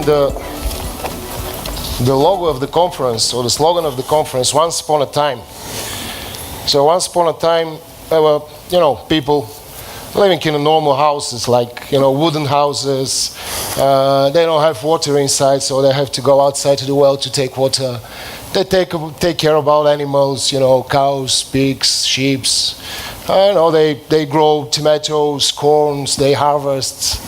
the logo of the conference, or the slogan of the conference, once upon a time. So once upon a time, there were, people living in normal houses, like, wooden houses. They don't have water inside, so they have to go outside to the well to take water. They take care about animals, cows, pigs, sheep. They grow tomatoes, corns, they harvest.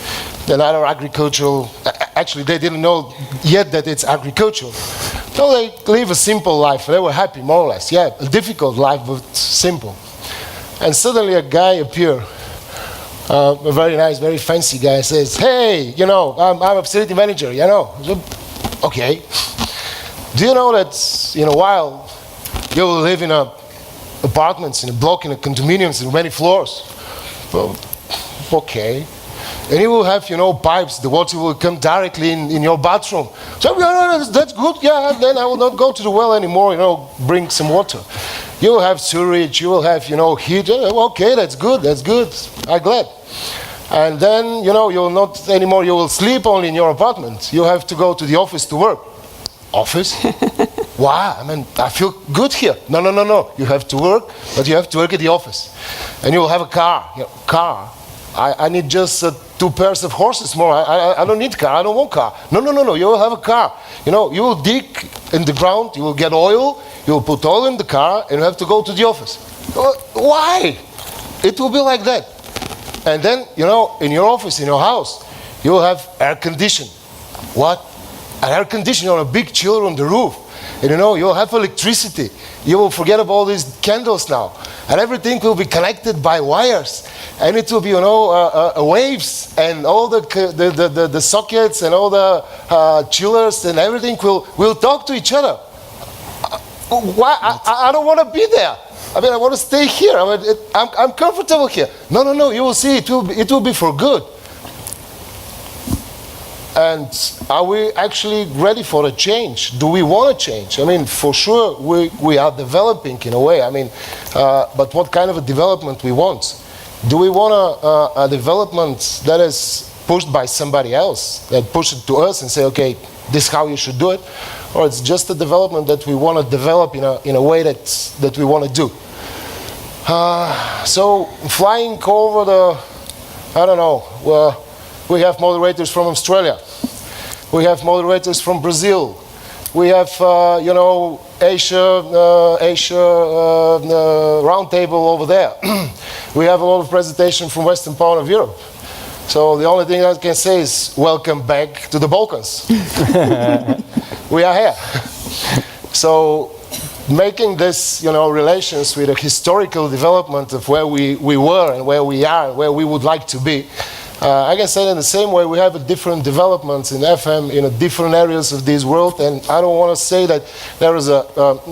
Then other agricultural, actually they didn't know yet that it's agricultural. So they live a simple life. They were happy, more or less. Yeah, a difficult life, but simple. And suddenly a guy appeared, a very nice, very fancy guy, says, "Hey, I'm a facility manager, So, okay. Do you know that in a while you will live in apartments, in a block, in a condominiums, in many floors?" Well, okay. And you will have, pipes, the water will come directly in your bathroom. So, that's good, yeah, then I will not go to the well anymore, bring some water. You will have sewage, you will have, heat. Okay, that's good, I'm glad. And then, you will not anymore, you will sleep only in your apartment. You have to go to the office to work. Office? Why? I feel good here. No. You have to work, but you have to work at the office. And you will have a car. Car. I need just 2 pairs of horses more. I don't need car. I don't want car. No. You will have a car. You will dig in the ground. You will get oil. You will put oil in the car, and you have to go to the office. Why? It will be like that. And then, in your office, in your house, you will have air conditioning. What? An air conditioner on a big chiller on the roof. And you'll have electricity. You will forget about all these candles now. And everything will be connected by wires. And it will be, waves, and all the sockets and all the chillers and everything will talk to each other. Why? I don't want to be there. I want to stay here. I'm comfortable here. No. You will see. It will be for good. And are we actually ready for a change? Do we want to change? For sure we are developing in a way. But what kind of a development we want? Do we want a development that is pushed by somebody else, that pushes it to us and say, okay, this is how you should do it? Or it's just a development that we want to develop in a way that we want to do? So flying over we have moderators from Australia. We have moderators from Brazil. We have, Asia roundtable over there. We have a lot of presentation from Western part of Europe. So the only thing I can say is welcome back to the Balkans. We are here. So making this, relations with a historical development of where we were and where we are, where we would like to be. I can say in the same way we have a different developments in FM in different areas of this world, and I don't want to say that there is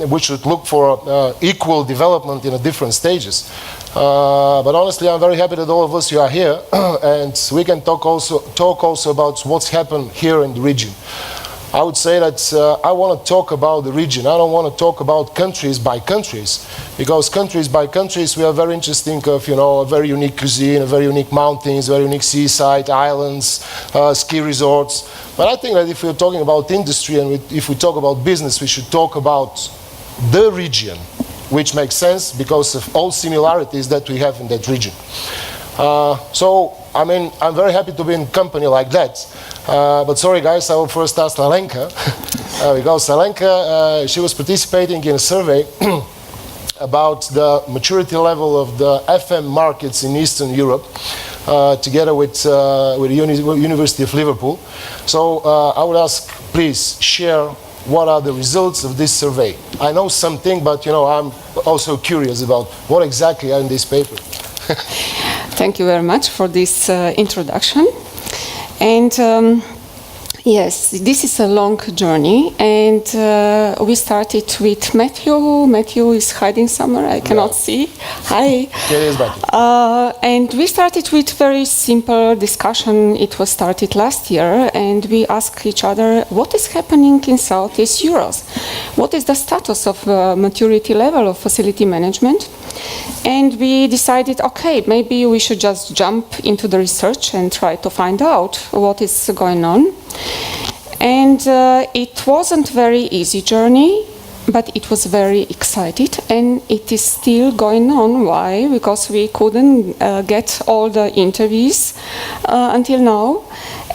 we should look for equal development in different stages. But honestly, I'm very happy that all of us you are here, and we can talk also about what's happened here in the region. I would say that I want to talk about the region. I don't want to talk about countries by countries, because countries by countries we are very interesting of, a very unique cuisine, a very unique mountains, very unique seaside, islands, ski resorts. But I think that if we're talking about industry and if we talk about business, we should talk about the region, which makes sense because of all similarities that we have in that region. So, I'm very happy to be in company like that. But sorry guys, I will first ask Alenka, because Alenka, she was participating in a survey about the maturity level of the FM markets in Eastern Europe, together with the University of Liverpool. So I would ask, please share what are the results of this survey. I know something, but I'm also curious about what exactly are in this paper. Thank you very much for this introduction. And yes, this is a long journey, and we started with Matthew. Matthew is hiding somewhere, I cannot see. Hi. There is Matthew. And we started with very simple discussion. It was started last year, and we asked each other, what is happening in Southeast Europe? What is the status of maturity level of facility management? And we decided, okay, maybe we should just jump into the research and try to find out what is going on. And it wasn't very easy journey, but it was very excited, and it is still going on. Why? Because we couldn't get all the interviews until now,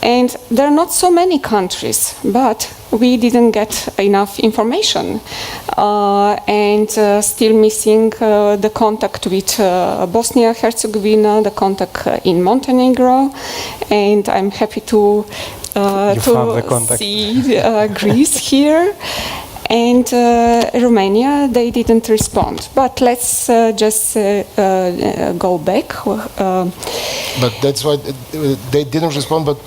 and there are not so many countries, but we didn't get enough information, and still missing the contact with Bosnia-Herzegovina, the contact in Montenegro, and I'm happy to see Greece here. And Romania, they didn't respond. But let's just go back. But that's why they didn't respond. But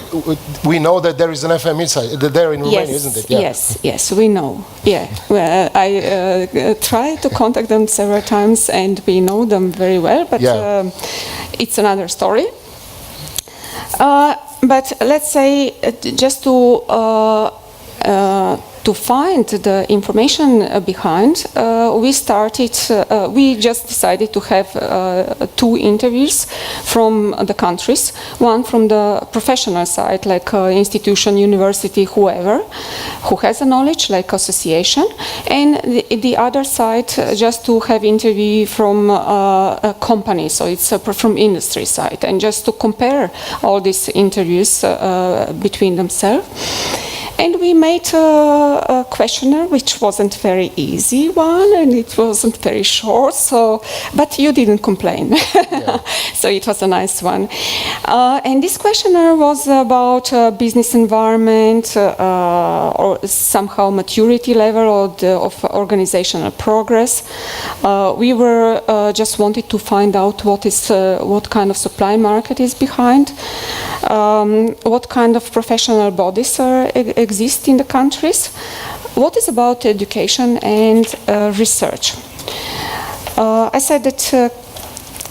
we know that there is an FME site there in Romania, isn't it? Yeah. Yes, we know. Yeah, well, I tried to contact them several times, and we know them very well. But it's another story. But let's say just to find the information behind, we just decided to have 2 interviews from the countries. One from the professional side, like institution, university, whoever, who has a knowledge, like association, and the other side just to have interview from a company, so it's from industry side, and just to compare all these interviews between themselves. And we made a questionnaire, which wasn't very easy one, and it wasn't very short. But you didn't complain, yeah. So it was a nice one. And this questionnaire was about business environment, or somehow maturity level of organizational progress. We were just wanted to find out what kind of supply market is behind, what kind of professional bodies exist in the countries, what is about education and research. I said that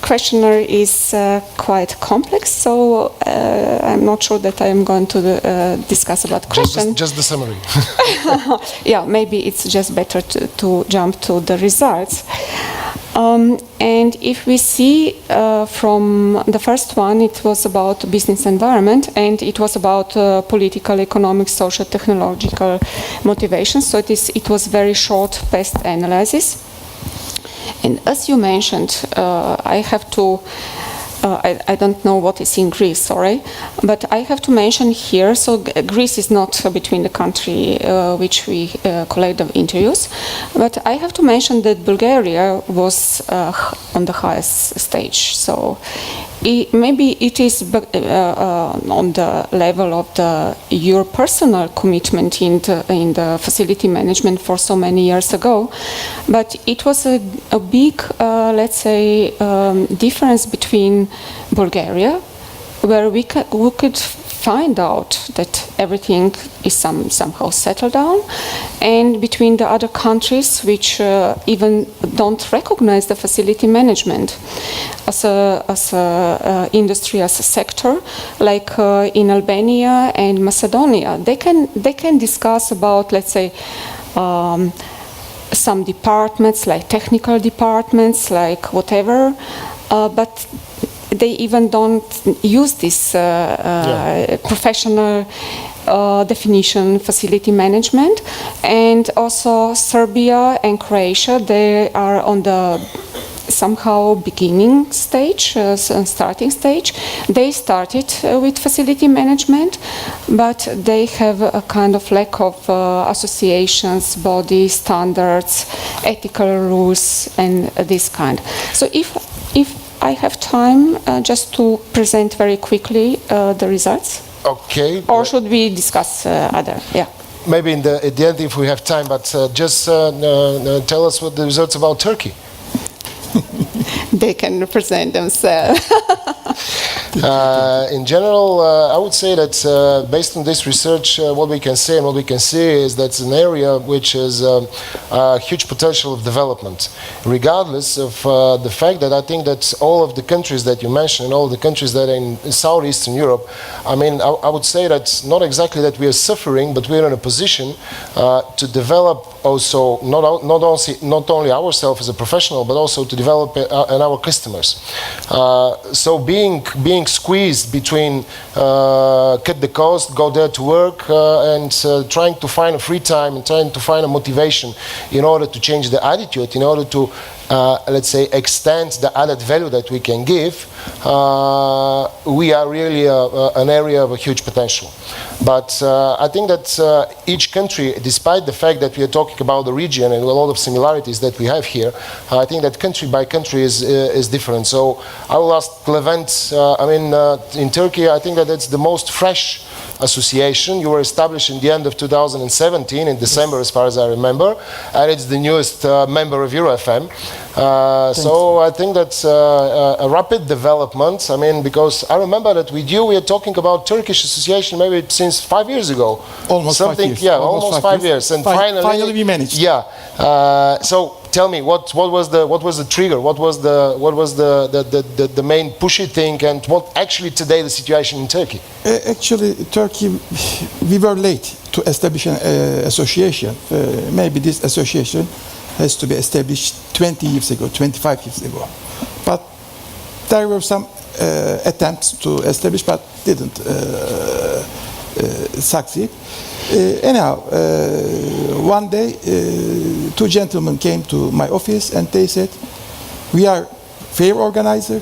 questionnaire is quite complex, so I'm not sure that I'm going to discuss about question. Just the summary. Yeah, maybe it's just better to jump to the results. And if we see from the first one, it was about business environment, and it was about political, economic, social, technological motivations. So it was very short past analysis. And as you mentioned, I have to, I don't know what is in Greece, sorry, but I have to mention here, so Greece is not between the country which we collect the interviews, but I have to mention that Bulgaria was on the highest stage. So maybe it is on the level of your personal commitment in the facility management for so many years ago, but it was a big, let's say, difference between Bulgaria, where we could find out that everything is somehow settled down, and between the other countries which even don't recognize the facility management as a industry, as a sector, like in Albania and Macedonia. They can discuss about, let's say, some departments, like technical departments, like whatever, but they even don't use this professional definition, facility management. And also Serbia and Croatia, they are on the somehow beginning stage, starting stage. They started with facility management, but they have a kind of lack of associations, body standards, ethical rules, and this kind. So if I have time just to present very quickly the results. Okay. Or should we discuss other? Yeah. Maybe at the end if we have time, but just tell us what the results about Turkey. They can represent themselves. In general, I would say that based on this research, what we can say and what we can see is that it's an area which has a huge potential of development, regardless of the fact that I think that all of the countries that you mentioned, and all the countries that are in Southeastern Europe, I mean, I would say that not exactly that we are suffering, but we are in a position to develop also not only ourselves as a professional, but also to develop and our customers. So being squeezed between cut the cost, go there to work, and trying to find a free time and trying to find a motivation in order to change the attitude, in order to let's say extend the added value that we can give, we are really an area of a huge potential. But I think that each country, despite the fact that we are talking about the region and a lot of similarities that we have here, I think that country by country is different. So I will ask Levent, in Turkey, I think that it's the most fresh association. You were established in the end of 2017, in December, as far as I remember, and it's the newest member of EuroFM. So I think that's a rapid development. I mean, because I remember that with you we are talking about Turkish association maybe since 5 years ago. Almost 5 years. Yeah, almost 5 years. And finally we managed. Yeah. So tell me, what was the trigger? What was the main pushy thing, and what actually today the situation in Turkey? Actually, Turkey, we were late to establish an association. Maybe this association has to be established 20 years ago, 25 years ago. But there were some attempts to establish, but didn't succeed. Anyhow, one day, two gentlemen came to my office and they said, we are fair organizer,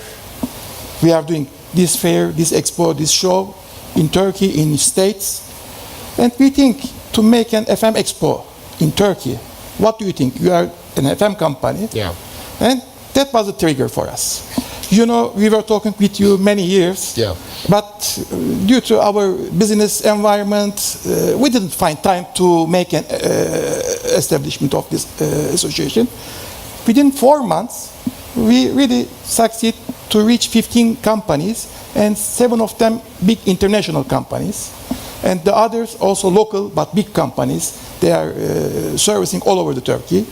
we are doing this fair, this expo, this show in Turkey, in States, and we think to make an FM expo in Turkey. What do you think? You are an FM company. Yeah. And that was a trigger for us. You know, we were talking with you many years, yeah. But due to our business environment, we didn't find time to make an establishment of this association. Within 4 months, we really succeed to reach 15 companies, and 7 of them big international companies, and the others also local but big companies. They are servicing all over the Turkey.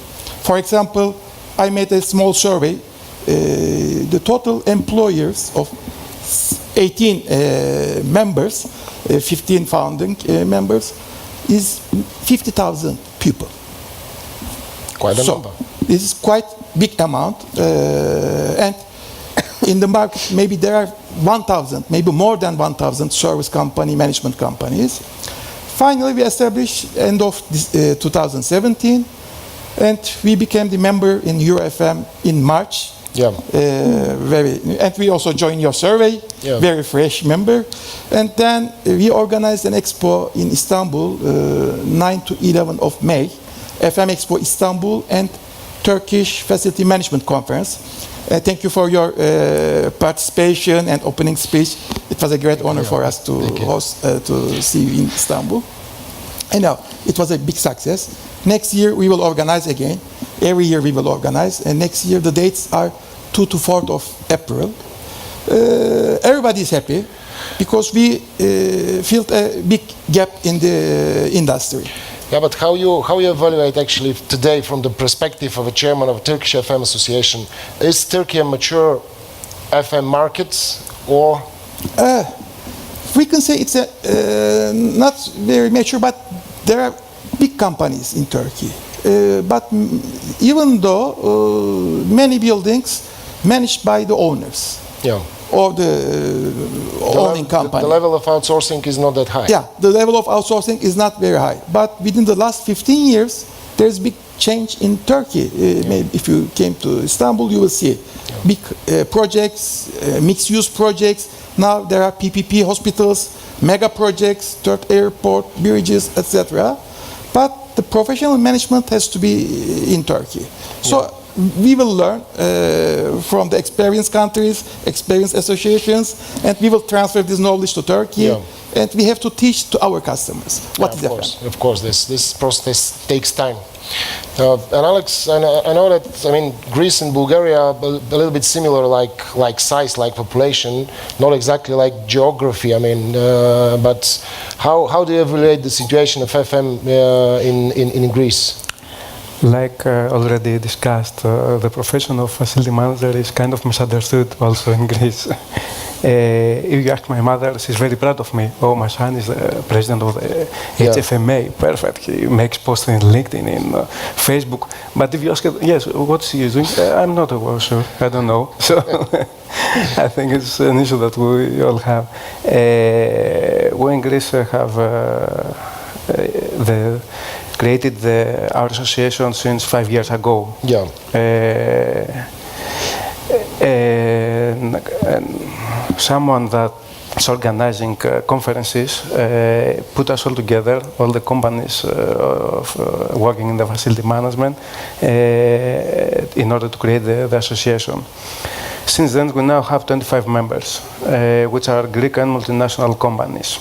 For example, I made a small survey. The total employers of 18 members, 15 founding members, is 50,000 people. Quite a number. This is quite big amount, and in the market maybe there are 1,000, maybe more than 1,000 service company, management companies. Finally, we established end of 2017, and we became the member in EuroFM in March. Yeah. And we also joined your survey, yeah. Very fresh member. And then we organized an expo in Istanbul, 9 to 11 of May, FM Expo Istanbul and Turkish Facility Management Conference. Thank you for your participation and opening speech. It was a great honor for us to host, to see you in Istanbul. And now, it was a big success. Next year we will organize again. Every year we will organize, and next year the dates are 2 to 4th of April. Everybody is happy because we filled a big gap in the industry. Yeah, but how you evaluate actually today from the perspective of a chairman of a Turkish FM association? Is Turkey a mature FM market, or? We can say it's a not very mature, but there are big companies in Turkey. But even though many buildings managed by the owners, yeah, or the owning company, the level of outsourcing is not that high. Yeah, the level of outsourcing is not very high. But within the last 15 years, there's big change in Turkey. Maybe if you came to Istanbul, you will see big projects, mixed-use projects. Now there are PPP hospitals, mega projects, third airport, bridges, etc. But the professional management has to be in Turkey. So we will learn from the experienced countries, experienced associations, and we will transfer this knowledge to Turkey. Yeah. And we have to teach to our customers what is FM. Of course, this process takes time. And Alex, I know that Greece and Bulgaria are a little bit similar, like size, like population, not exactly like geography. But how do you evaluate the situation of FM in Greece? Like already discussed, the profession of facility manager is kind of misunderstood also in Greece. If you ask my mother, she's very proud of me. Oh, my son is the president of the HFMA. Perfect. He makes posts in LinkedIn, in Facebook. But if you ask her, yes, what's he doing? I'm not sure. I don't know. So I think it's an issue that we all have. We in Greece have created our association since 5 years ago. Yeah. And someone that's organizing conferences put us all together, all the companies working in the facility management, in order to create the association. Since then, we now have 25 members, which are Greek and multinational companies.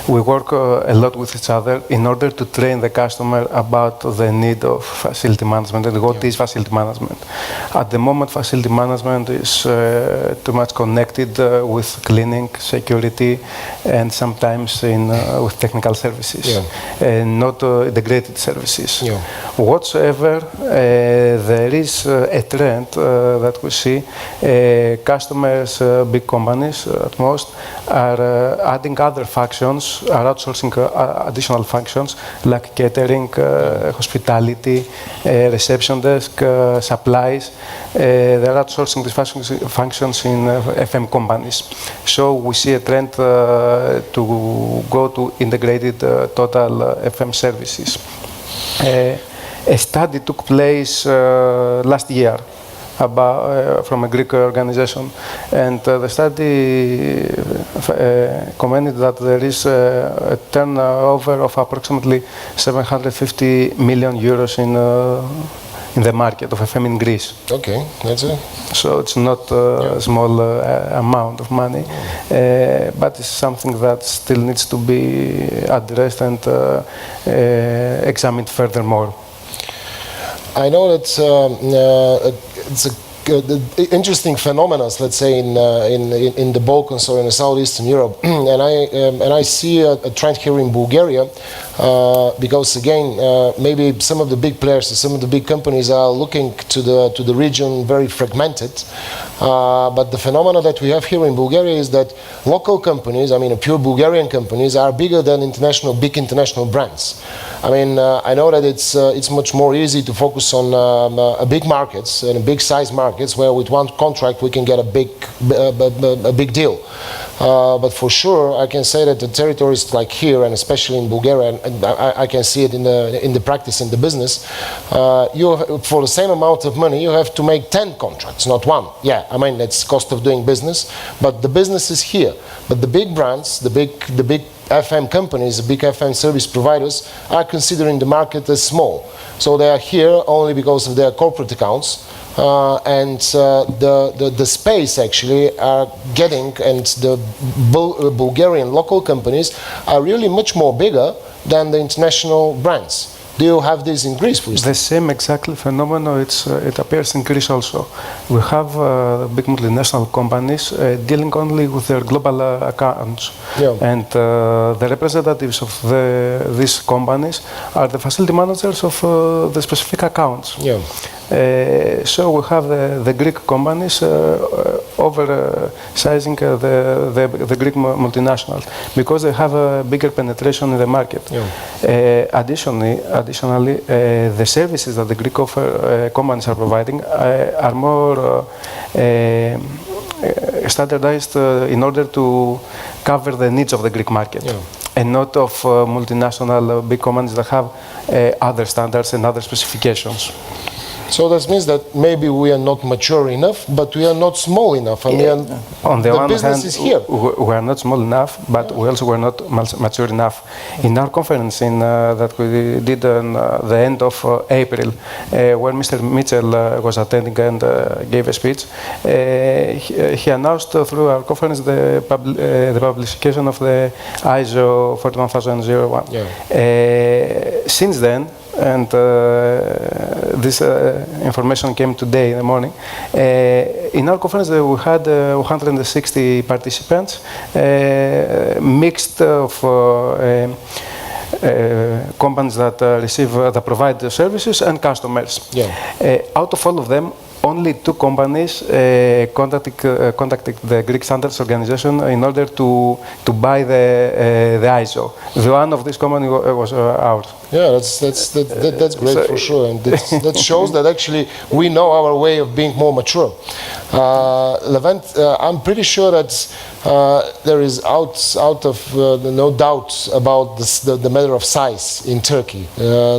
We work a lot with each other in order to train the customer about the need of facility management and what is facility management. At the moment, facility management is too much connected with cleaning, security, and sometimes with technical services, and not integrated services. Whatsoever, there is a trend that we see. Customers, big companies at most, are adding other functions, are outsourcing additional functions like catering, hospitality, reception desk, supplies. They're outsourcing these functions in FM companies. So we see a trend to go to integrated total FM services. A study took place last year from a Greek organization, and the study commented that there is a turnover of approximately 750 million euros in the market of FM in Greece. Okay, that's it. So it's not a small amount of money, but it's something that still needs to be addressed and examined furthermore. I know that it's a interesting phenomenon, let's say, in the Balkans or in Southeastern Europe, and I see a trend here in Bulgaria, because again, maybe some of the big players, some of the big companies are looking to the region very fragmented, but the phenomena that we have here in Bulgaria is that local companies, I mean, pure Bulgarian companies, are bigger than big international brands. I mean, I know that it's much more easy to focus on big markets and big size markets where with one contract we can get a big deal. But for sure, I can say that the territories like here, and especially in Bulgaria, and I can see it in the practice, in the business, for the same amount of money, you have to make 10 contracts, not one. Yeah, I mean, it's cost of doing business, but the business is here. But the big brands, the big FM companies, the big FM service providers are considering the market as small. So they are here only because of their corporate accounts. And the space actually are getting, and the Bulgarian local companies are really much more bigger than the international brands. Do you have this in Greece, for instance? The same exactly phenomenon, it appears in Greece also. We have big multinational companies dealing only with their global accounts. And the representatives of these companies are the facility managers of the specific accounts. So we have the Greek companies oversizing the Greek multinationals because they have a bigger penetration in the market. Additionally, the services that the Greek companies are providing are more standardized in order to cover the needs of the Greek market, and not of multinational big companies that have other standards and other specifications. So that means that maybe we are not mature enough, but we are not small enough. I mean, on the one business hand, is here. We are not small enough, but we also were not mature enough. In our conference that we did on the end of April, where Mr. Mitchell was attending and gave a speech, he announced through our conference the publication of the ISO 41001. Since then, and this information came today in the morning. In our conference, we had 160 participants, mixed of companies that provide the services and customers. Out of all of them, only 2 companies contacted the Greek Standards Organization in order to buy the ISO. The one of this company was ours. Yeah, that's great for sure, and that shows that actually we know our way of being more mature. Levent, I'm pretty sure that there is no doubt about the matter of size in Turkey.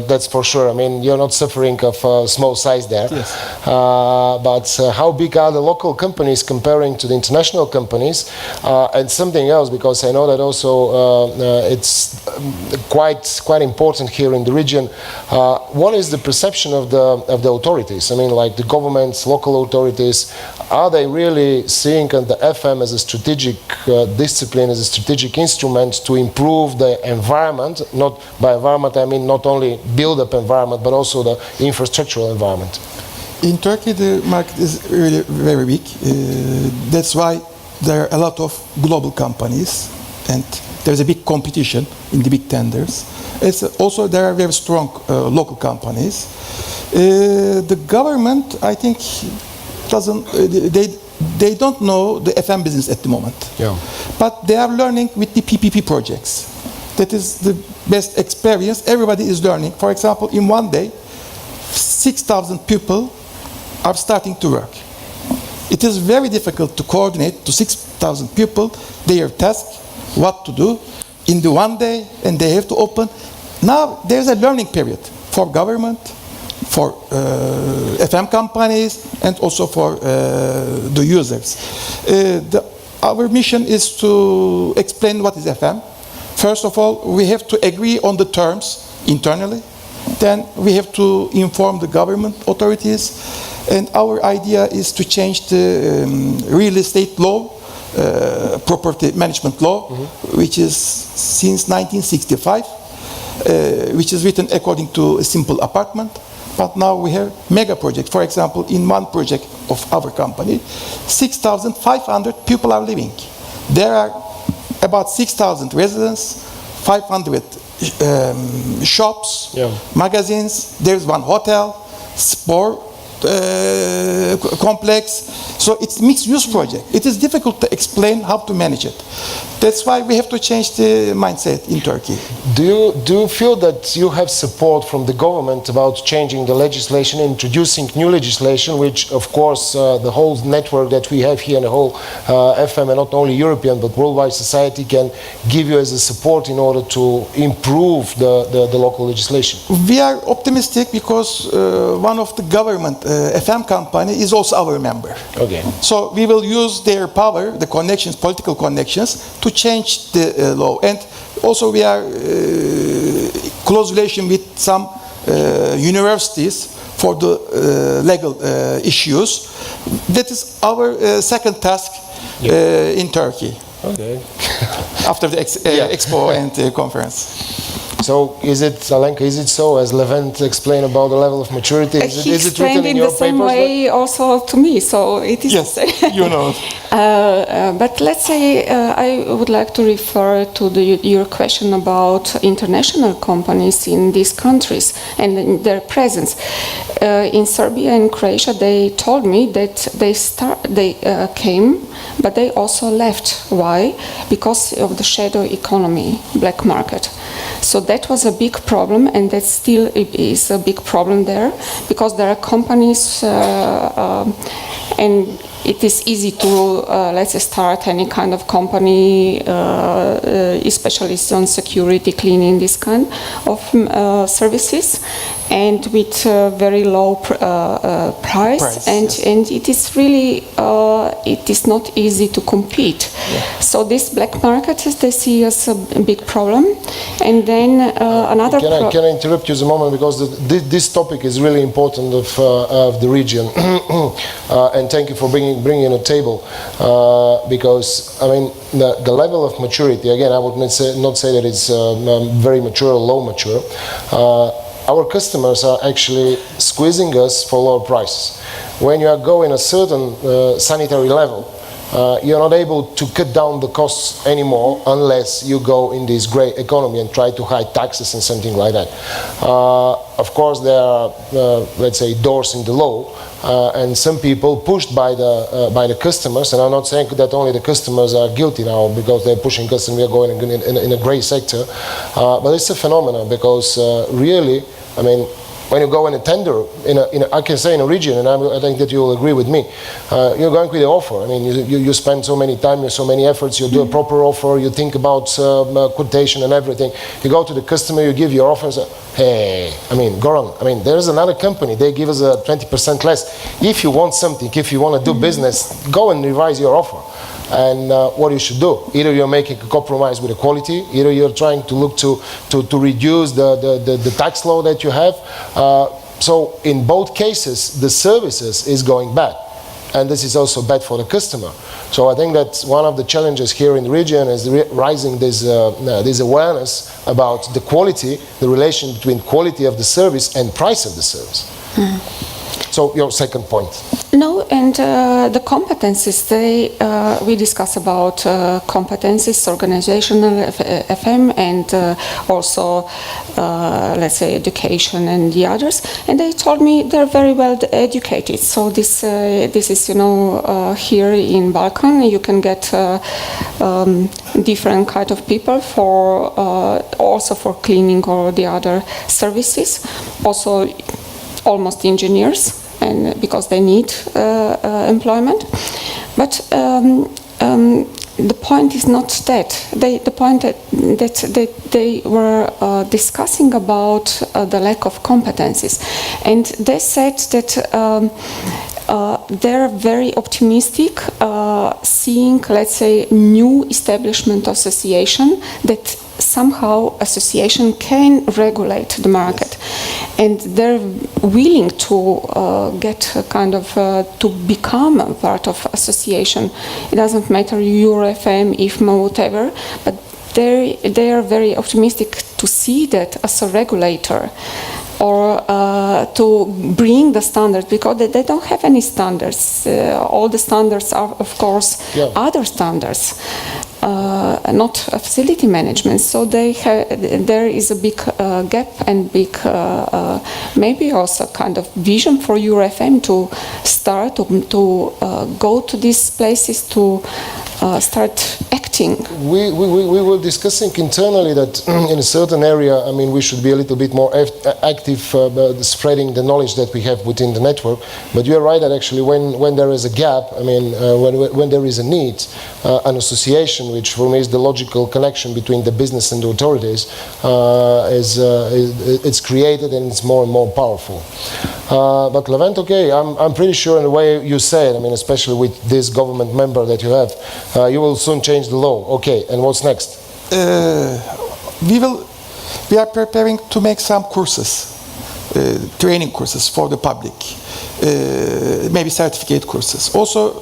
That's for sure. I mean, you're not suffering of small size there. Yes. But how big are the local companies comparing to the international companies? And something else, because I know that also it's quite important here in the region. What is the perception of the authorities? I mean, like the governments, local authorities, are they really seeing the FM as a strategic discipline, as a strategic instrument to improve the environment? Not by environment, I mean not only build-up environment, but also the infrastructural environment. In Turkey, the market is really very big. That's why there are a lot of global companies, and there's a big competition in the big tenders. Also, there are very strong local companies. The government, I think, they don't know the FM business at the moment. Yeah. But they are learning with the PPP projects. That is the best experience. Everybody is learning. For example, in one day, 6,000 people are starting to work. It is very difficult to coordinate to 6,000 people their task, what to do in the one day, and they have to open. Now there's a learning period for government, for FM companies, and also for the users. Our mission is to explain what is FM. First of all, we have to agree on the terms internally. Then we have to inform the government authorities. And our idea is to change the real estate law, property management law, which is since 1965, which is written according to a simple apartment. But now we have mega projects. For example, in one project of our company, 6,500 people are living. There are about 6,000 residents, 500 shops, magazines. There's one hotel, sport complex. So it's mixed-use project. It is difficult to explain how to manage it. That's why we have to change the mindset in Turkey. Do you feel that you have support from the government about changing the legislation, introducing new legislation, which of course the whole network that we have here and the whole FM, and not only European but worldwide society, can give you as a support in order to improve the local legislation? We are optimistic because one of the government FM company is also our member. Okay. So we will use their power, the connections, political connections, to change the law. And also we are close relation with some universities for the legal issues. That is our second task in Turkey. Okay. After the expo and conference. So is it, Alenka, is it so, as Levent explained about the level of maturity? Is it written in your papers? He explained in the same way also to me, so it is yes, the same. You know. But let's say I would like to refer to your question about international companies in these countries and their presence. In Serbia and Croatia, they told me that they came, but they also left. Why? Because of the shadow economy, black market. So that was a big problem, and that still is a big problem there, because there are companies and it is easy to, let's say, start any kind of company, especially on security, cleaning, this kind of services, and with very low price. And it is really, it is not easy to compete. Yeah. So this black market, they see as a big problem. And then another... Can I interrupt you a moment, because this topic is really important of the region. And thank you for bringing a table, because I mean the level of maturity, again, I would not say that it's very mature or low mature. Our customers are actually squeezing us for lower prices. When you are going a certain sanitary level, you're not able to cut down the costs anymore unless you go in this grey economy and try to hide taxes and something like that. Of course, there are, let's say, doors in the law, and some people pushed by the customers, and I'm not saying that only the customers are guilty now because they're pushing us and we are going in a grey sector, but it's a phenomenon because really, I mean, when you go in a tender, I can say in a region, and I think that you will agree with me, you're going with the offer. I mean, you spend so many time, so many efforts, you do a proper offer, you think about quotation and everything. You go to the customer, you give your offer and say, hey, I mean, Goran, I mean, there's another company, they give us a 20% less. If you want something, if you want to do business, go and revise your offer. And what you should do, either you're making a compromise with the quality, either you're trying to look to reduce the tax law that you have. So in both cases, the services is going bad. And this is also bad for the customer. So I think that one of the challenges here in the region is rising this awareness about the quality, the relation between quality of the service and price of the service. So your second point. No, and the competencies, we discuss about competencies, organizational, FM, and also, let's say, education and the others. And they told me they're very well educated. So this is, you know, here in Balkan, you can get different kind of people for also for cleaning or the other services. Also, almost engineers. And because they need employment, but the point is not that. The point that they were discussing about the lack of competencies, and they said that they're very optimistic, seeing, let's say, new establishment association that somehow association can regulate the market. Yes. And they're willing to get a kind of to become a part of association. It doesn't matter EuroFM, IFMA, whatever, but they are very optimistic to see that as a regulator, or to bring the standards, because they don't have any standards. All the standards are, of course, other standards, not facility management. So there is a big gap and big, maybe also kind of vision for EuroFM to start to go to these places to start acting. We were discussing internally that in a certain area, I mean, we should be a little bit more active spreading the knowledge that we have within the network. But you're right that actually when there is a gap, I mean, when there is a need, an association, which for me is the logical connection between the business and the authorities, it's created and it's more and more powerful. But Levent, okay, I'm pretty sure in the way you say it, I mean, especially with this government member that you have, you will soon change the law. Okay, and what's next? We are preparing to make some courses, training courses for the public, maybe certificate courses. Also,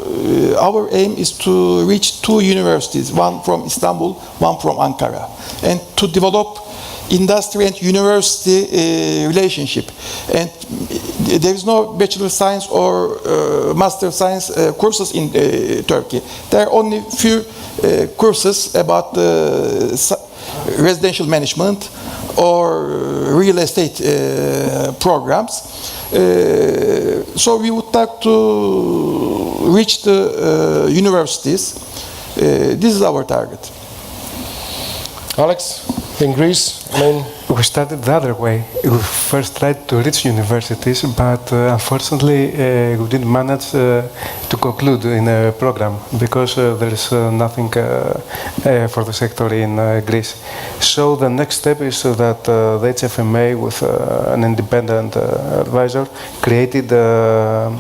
our aim is to reach 2 universities, one from Istanbul, one from Ankara, and to develop industry and university relationship. And there is no Bachelor of Science or Master of Science courses in Turkey. There are only few courses about residential management or real estate programs. So we would like to reach the universities. This is our target. Alex, in Greece, I mean, we started the other way. We first tried to reach universities, but unfortunately we didn't manage to conclude in a program because there is nothing for the sector in Greece. So the next step is that the HFMA, with an independent advisor, created a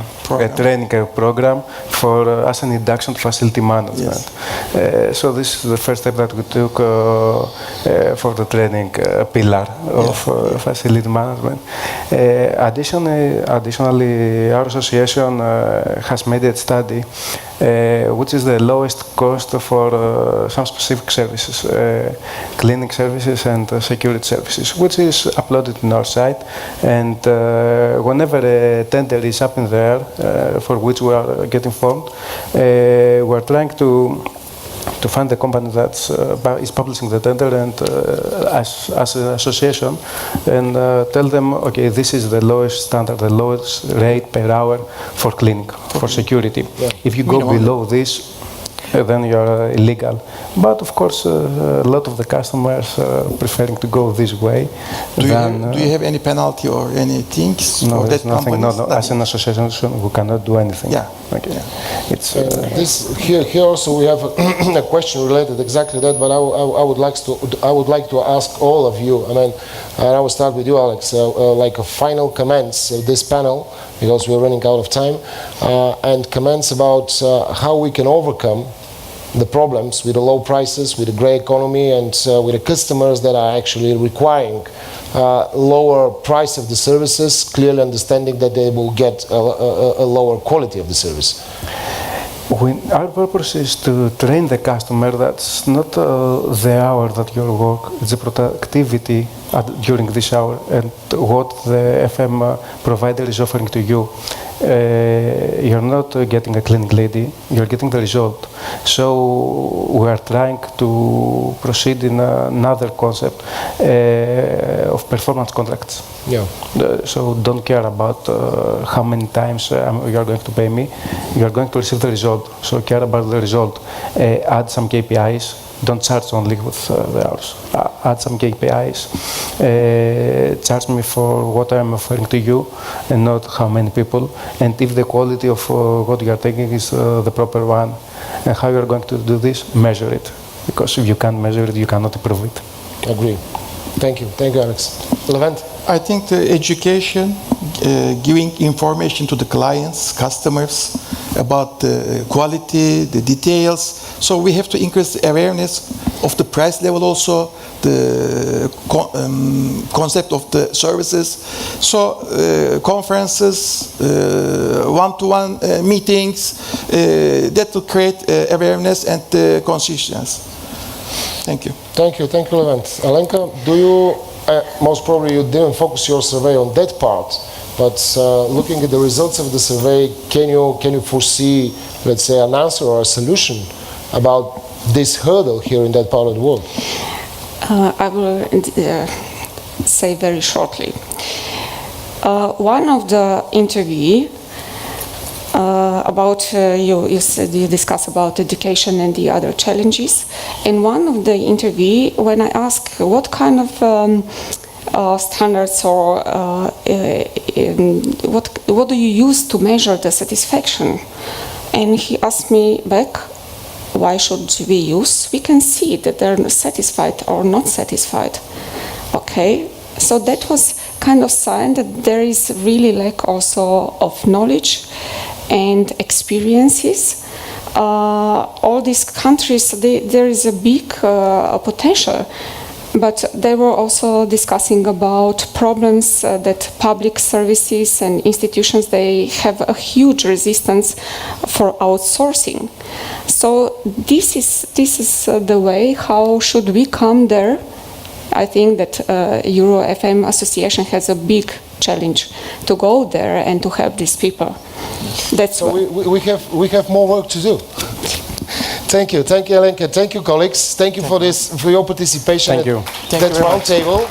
training program for as an induction to facility management. Yes. So this is the first step that we took for the training pillar. pillar of facility management. Additionally, our association has made a study which is the lowest cost for some specific services, cleaning services and security services, which is uploaded on our site. And whenever a tender is up in the air for which we are getting informed, we are trying to find the company that is publishing the tender and as an association and tell them, okay, this is the lowest standard, the lowest rate per hour for cleaning, for security. Yeah. If you go below this, then you are illegal. But of course, a lot of the customers are preferring to go this way. Do you have any penalty or anything? No, there's nothing. No, as an association, we cannot do anything. Yeah. Okay. Yeah. It's here also we have a question related exactly that. But I would like to ask all of you. I mean, and I will start with you, Alex. Like a final comments of this panel, because we're running out of time, and comments about how we can overcome the problems with the low prices, with the grey economy, and with the customers that are actually requiring lower price of the services, clearly understanding that they will get a lower quality of the service. Our purpose is to train the customer. That's not the hour that you work, it's the productivity during this hour and what the FM provider is offering to you. You're not getting a cleaning lady, you're getting the result. So we are trying to proceed in another concept of performance contracts. Yeah. So don't care about how many times you are going to pay me. You are going to receive the result. So care about the result. Add some KPIs. Don't charge only with the hours. Add some KPIs. Charge me for what I am offering to you and not how many people. And if the quality of what you are taking is the proper one. And how you are going to do this, measure it. Because if you can't measure it, you cannot improve it. Agree. Thank you. Thank you, Alex. Levent? I think the education, giving information to the clients, customers about the quality, the details. So we have to increase the awareness of the price level also, the concept of the services. So conferences, one-to-one meetings, that will create awareness and consciousness. Thank you. Thank you. Thank you, Levent. Alenka, do you, most probably you didn't focus your survey on that part, but looking at the results of the survey, can you foresee, let's say, an answer or a solution about this hurdle here in that part of the world? I will say very shortly. One of the interviewees about you discuss about education and the other challenges. In one of the interview, when I asked what kind of standards or what do you use to measure the satisfaction, and he asked me back, why should we use? We can see that they're satisfied or not satisfied. Okay, so that was kind of sign that there is really lack also of knowledge and experiences. All these countries, there is a big potential, but they were also discussing about problems that public services and institutions, they have a huge resistance for outsourcing. So this is the way how should we come there. I think that Euro FM Association has a big challenge to go there and to help these people. That's so we have more work to do. Thank you, Alenka. Thank you, colleagues. Thank you for your participation at that round table.